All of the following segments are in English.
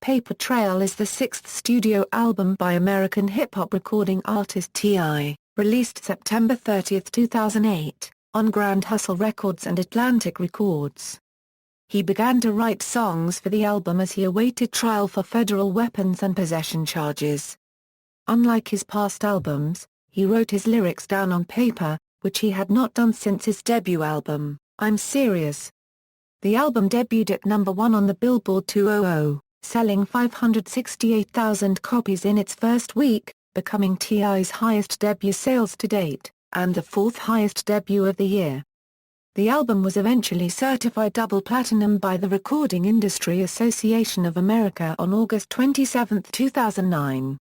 Paper Trail is the sixth studio album by American hip-hop recording artist T.I., released September 30, 2008, on Grand Hustle Records and Atlantic Records. He began to write songs for the album as he awaited trial for federal weapons and possession charges. Unlike his past albums, he wrote his lyrics down on paper, which he had not done since his debut album, I'm Serious. The album debuted at number 1 on the Billboard 200, selling 568,000 copies in its first week, becoming T.I.'s highest debut sales to date, and the fourth highest debut of the year. The album was eventually certified double platinum by the Recording Industry Association of America on August 27, 2009.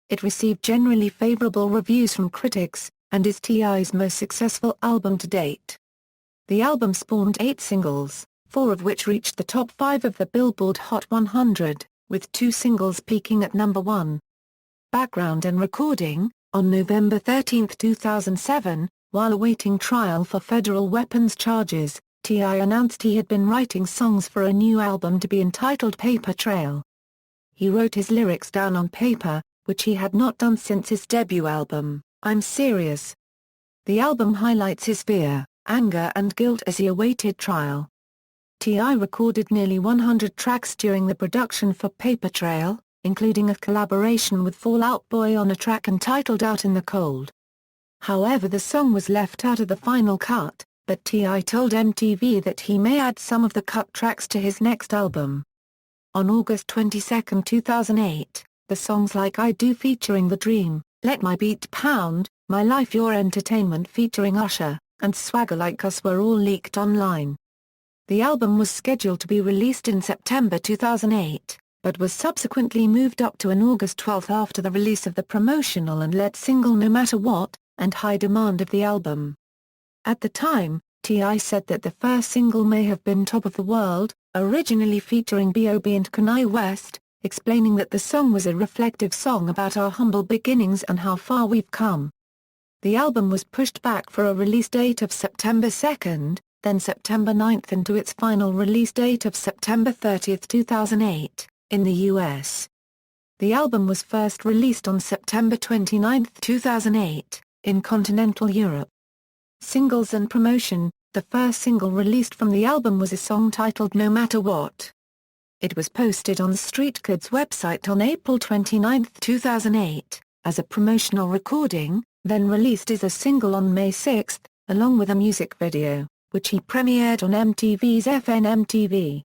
It received generally favorable reviews from critics, and is T.I.'s most successful album to date. The album spawned 8 singles, 4 of which reached the top 5 of the Billboard Hot 100, with 2 singles peaking at number 1. Background and recording: on November 13, 2007, while awaiting trial for federal weapons charges, T.I. announced he had been writing songs for a new album to be entitled Paper Trail. He wrote his lyrics down on paper, which he had not done since his debut album, I'm Serious. The album highlights his fear, anger and guilt as he awaited trial. T.I. recorded nearly 100 tracks during the production for Paper Trail, including a collaboration with Fall Out Boy on a track entitled Out in the Cold. However, the song was left out of the final cut, but T.I. told MTV that he may add some of the cut tracks to his next album. On August 22, 2008, the songs Like I Do featuring The Dream, Let My Beat Pound, My Life Your Entertainment featuring Usher, and Swagger Like Us were all leaked online. The album was scheduled to be released in September 2008, but was subsequently moved up to an August 12 after the release of the promotional and lead single No Matter What, and high demand of the album. At the time, T.I. said that the first single may have been Top of the World, originally featuring B.O.B. and Kanye West, explaining that the song was a reflective song about our humble beginnings and how far we've come. The album was pushed back for a release date of September 2, then September 9 and to its final release date of September 30, 2008, in the U.S. The album was first released on September 29, 2008, in continental Europe. Singles and promotion: the first single released from the album was a song titled No Matter What. It was posted on Street Code's website on April 29, 2008, as a promotional recording, then released as a single on May 6, along with a music video, which he premiered on MTV's FNMTV.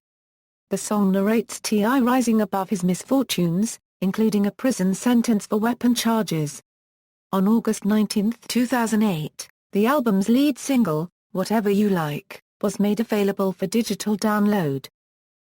The song narrates T.I. rising above his misfortunes, including a prison sentence for weapon charges. On August 19, 2008, the album's lead single, Whatever You Like, was made available for digital download.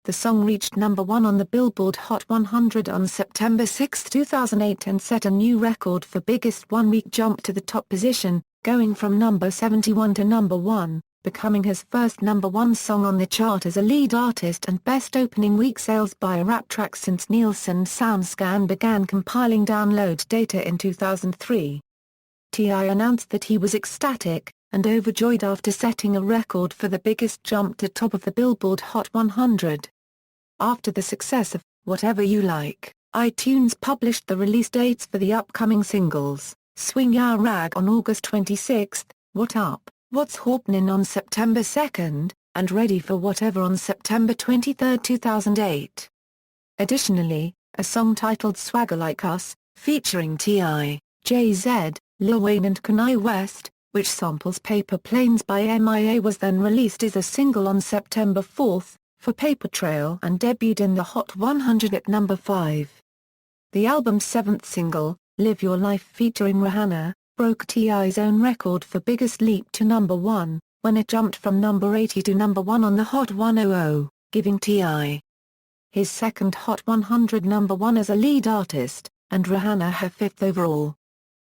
The song reached number 1 on the Billboard Hot 100 on September 6, 2008 and set a new record for biggest one-week jump to the top position, going from number 71 to number 1, becoming his first number 1 song on the chart as a lead artist and best opening week sales by a rap track since Nielsen SoundScan began compiling download data in 2003. T.I. announced that he was ecstatic and overjoyed after setting a record for the biggest jump to top of the Billboard Hot 100. After the success of Whatever You Like, iTunes published the release dates for the upcoming singles, Swing Ya Rag on August 26, What Up, What's Happening on September 2, and Ready for Whatever on September 23, 2008. Additionally, a song titled Swagger Like Us, featuring T.I., Jay-Z, Lil Wayne and Kanye West, which samples Paper Planes by MIA, was then released as a single on September 4, for Paper Trail and debuted in the Hot 100 at number 5. The album's 7th single, Live Your Life featuring Rihanna, broke T.I.'s own record for biggest leap to number 1, when it jumped from number 80 to number 1 on the Hot 100, giving T.I. his second Hot 100 number 1 as a lead artist, and Rihanna her 5th overall.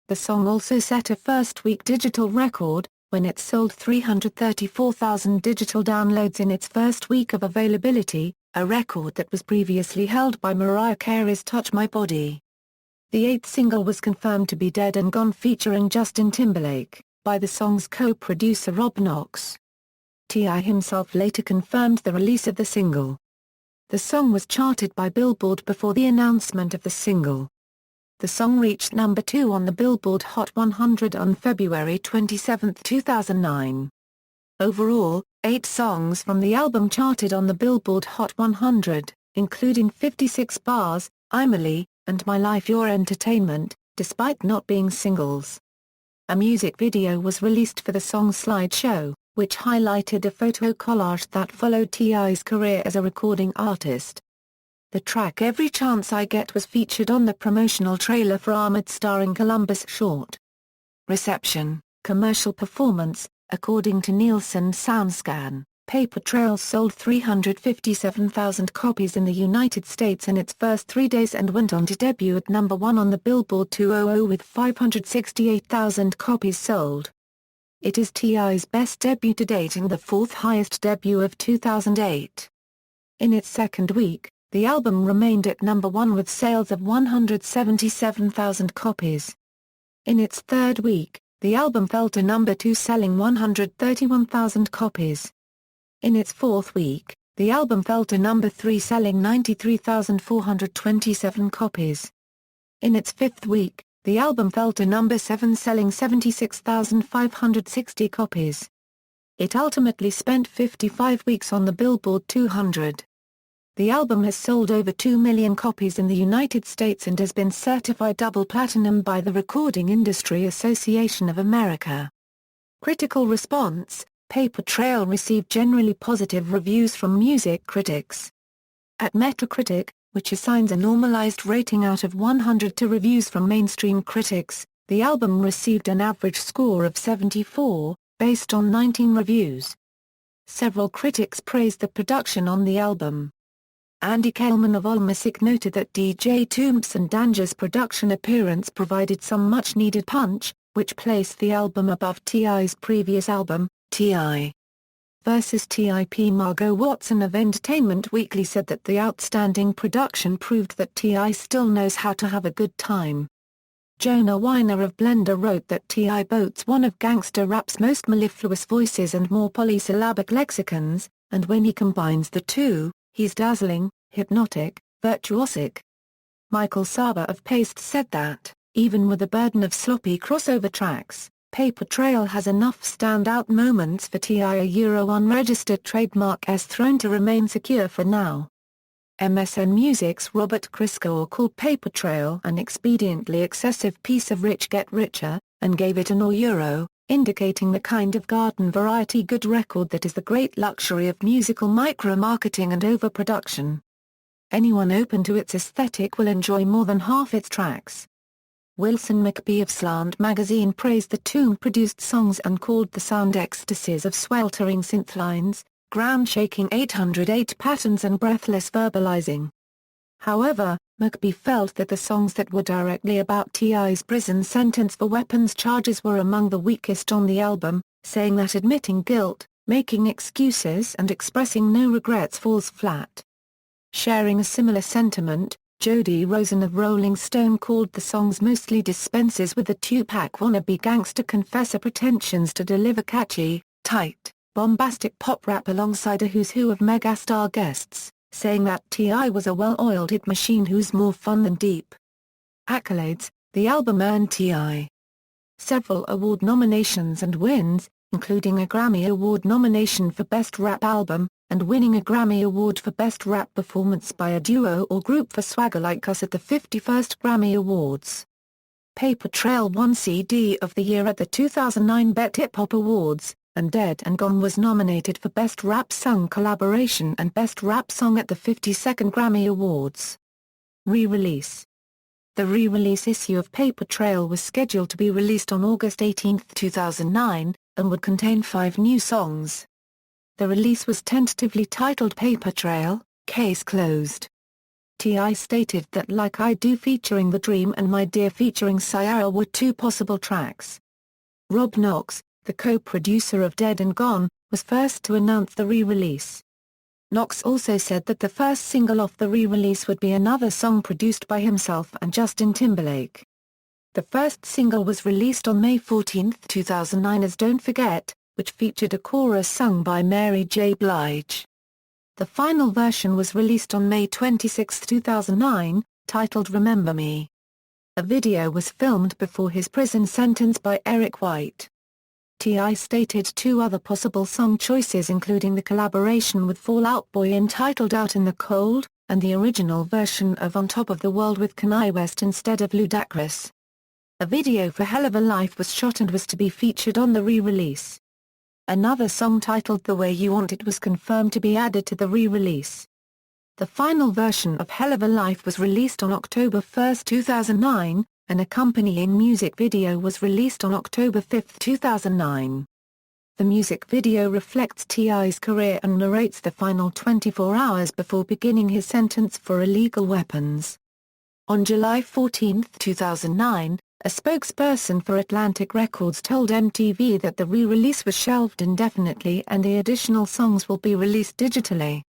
The song also set a first-week digital record, when it sold 334,000 digital downloads in its first week of availability, a record that was previously held by Mariah Carey's Touch My Body. The 8th single was confirmed to be Dead and Gone featuring Justin Timberlake, by the song's co-producer Rob Knox. T.I. himself later confirmed the release of the single. The song was charted by Billboard before the announcement of the single. The song reached number 2 on the Billboard Hot 100 on February 27, 2009. Overall, 8 songs from the album charted on the Billboard Hot 100, including 56 Bars, Emily, and My Life Your Entertainment, despite not being singles. A music video was released for the song Slideshow, which highlighted a photo collage that followed T.I.'s career as a recording artist. The track Every Chance I Get was featured on the promotional trailer for Armored starring Columbus Short. Reception, commercial performance. According to Nielsen SoundScan, Paper Trail sold 357,000 copies in the United States in its first 3 days and went on to debut at number 1 on the Billboard 200 with 568,000 copies sold. It is T.I.'s best debut to date and the 4th highest debut of 2008. In its second week, the album remained at number 1 with sales of 177,000 copies. In its third week, the album fell to number 2 selling 131,000 copies. In its fourth week, the album fell to number 3 selling 93,427 copies. In its fifth week, the album fell to number 7 selling 76,560 copies. It ultimately spent 55 weeks on the Billboard 200. The album has sold over 2 million copies in the United States and has been certified double platinum by the Recording Industry Association of America. Critical response: Paper Trail received generally positive reviews from music critics. At Metacritic, which assigns a normalized rating out of 100 to reviews from mainstream critics, the album received an average score of 74, based on 19 reviews. Several critics praised the production on the album. Andy Kellman of AllMusic noted that DJ Toomp's and Danger's production appearance provided some much-needed punch, which placed the album above T.I.'s previous album, T.I. vs. T.I.P. Margot Watson of Entertainment Weekly said that the outstanding production proved that T.I. still knows how to have a good time. Jonah Weiner of Blender wrote that T.I. boasts one of gangster rap's most mellifluous voices and more polysyllabic lexicons, and when he combines the two, he's dazzling, hypnotic, virtuosic. Michael Saba of Paste said that, even with a burden of sloppy crossover tracks, Paper Trail has enough standout moments for T.I. a Euro unregistered trademark S thrown to remain secure for now. MSN Music's Robert Christgau called Paper Trail an expediently excessive piece of rich get richer, and gave it an Euro, indicating the kind of garden variety good record that is the great luxury of musical micro-marketing and overproduction. Anyone open to its aesthetic will enjoy more than half its tracks. Wilson McBee of Slant magazine praised the Toomp-produced songs and called the sound ecstasies of sweltering synth lines, ground-shaking 808 patterns and breathless verbalizing. However, McBee felt that the songs that were directly about T.I.'s prison sentence for weapons charges were among the weakest on the album, saying that admitting guilt, making excuses and expressing no regrets falls flat. Sharing a similar sentiment, Jody Rosen of Rolling Stone called the songs mostly dispenses with the Tupac wannabe gangster confessor pretensions to deliver catchy, tight, bombastic pop rap alongside a who's who of megastar guests, saying that T.I. was a well-oiled hit machine who's more fun than deep. Accolades: the album earned T.I. several award nominations and wins, including a Grammy Award nomination for Best Rap Album, and winning a Grammy Award for Best Rap Performance by a Duo or Group for Swagger Like Us at the 51st Grammy Awards. Paper Trail won CD of the Year at the 2009 BET Hip Hop Awards, and Dead and Gone was nominated for Best Rap Song Collaboration and Best Rap Song at the 52nd Grammy Awards. Re-release. The re-release issue of Paper Trail was scheduled to be released on August 18, 2009, and would contain 5 new songs. The release was tentatively titled Paper Trail, Case Closed. T.I. stated that Like I Do featuring The Dream and My Dear featuring Ciara were 2 possible tracks. Rob Knox, the co-producer of Dead and Gone, was first to announce the re-release. Knox also said that the first single off the re-release would be another song produced by himself and Justin Timberlake. The first single was released on May 14, 2009 as Don't Forget, which featured a chorus sung by Mary J. Blige. The final version was released on May 26, 2009, titled Remember Me. A video was filmed before his prison sentence by Eric White. T.I. stated two other possible song choices, including the collaboration with Fall Out Boy entitled Out in the Cold, and the original version of On Top of the World with Kanye West instead of Ludacris. A video for Hell of a Life was shot and was to be featured on the re-release. Another song titled The Way You Want It was confirmed to be added to the re-release. The final version of Hell of a Life was released on October 1, 2009, an accompanying music video was released on October 5, 2009. The music video reflects T.I.'s career and narrates the final 24 hours before beginning his sentence for illegal weapons. On July 14, 2009, a spokesperson for Atlantic Records told MTV that the re-release was shelved indefinitely and the additional songs will be released digitally.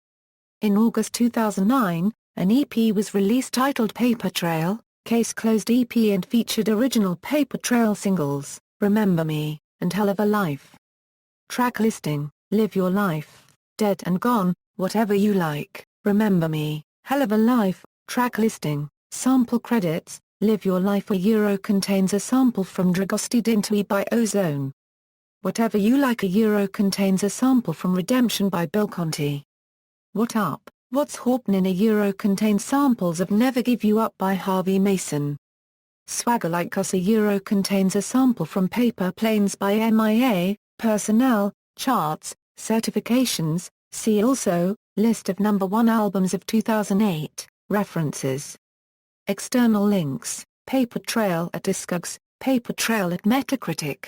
In August 2009, an EP was released titled Paper Trail, Case Closed EP, and featured original Paper Trail singles, Remember Me, and Hell of a Life. Track listing: Live Your Life, Dead and Gone, Whatever You Like, Remember Me, Hell of a Life. Track listing: Sample credits: Live Your Life contains a sample from Dragosti Dintui by Ozone. Whatever You Like contains a sample from Redemption by Bill Conti. What Up, What's Happening contains samples of Never Give You Up by Harvey Mason. Swagger Like Us contains a sample from Paper Planes by MIA. Personnel, charts, certifications, see also, list of number 1 albums of 2008, references. External links: Paper Trail at Discogs, Paper Trail at Metacritic.